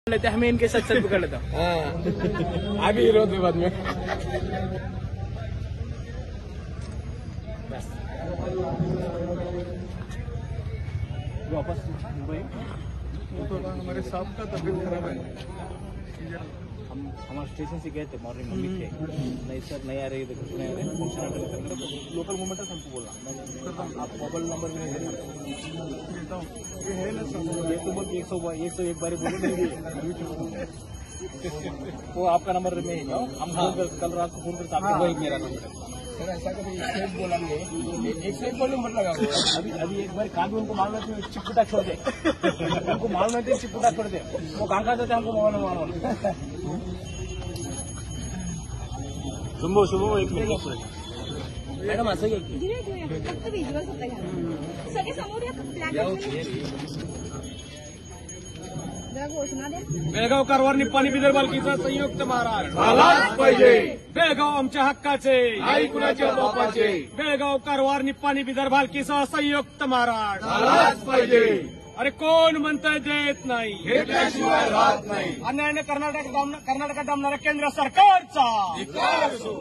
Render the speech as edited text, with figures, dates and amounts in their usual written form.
लेते हमें इनके साथ सेल्फी कर लेता हूँ। आगे हीरो थे बाद में। बस वापस मुंबई। तो हमारे साहब का तबीयत खराब है। हम हमारे स्टेशन से गए थे मॉर्निंग मम्मी थे नहीं सर नहीं आ रही कुछ नहीं आ रहे फंक्शन अटेंड करने तो लोकल मूवमेंट है हमको बोलना आप मोबाइल नंबर भी नहीं देना ये है ना सब ये तो बोल 101 बार बोले नहीं दिए वो आपका नंबर में ही जाओ हम कल रात को फोन करते आपको वही मेरा नंबर है सर ऐसा कभी 101 बोलेंगे 101 बोलने मत लगा अभी एक बार कहा भी उनको मालूम है चिपकुटा छोड़ दे उनको मालूम है चिपकुटा छोड़ दे वो कहाँ कहाँ देते हमको मोबाइल मालूम शुभ एक मिनिट मॅडम असं घ्या की फक्त व्हिज्युअल होतं घ्या सगळे समोर या ब्लॅक घोषणा द्या बेळगाव कारवार निप्पाणी बिदर बालकीचा संयुक्त महाराज झालाच पाहिजे बेळगाव आमच्या हक्काचे आई कुणाच्या बापाचे बेळगाव कारवार निप्पाणी बिदर बालकीचा संयुक्त महाराज झालाच पाहिजे अरे कोण म्हणतंय देत नाही घेतल्याशिवाय राहत नाही अन्यायाने कर्नाटकात डांबणाऱ्या केंद्र सरकारचा धिक्कार असो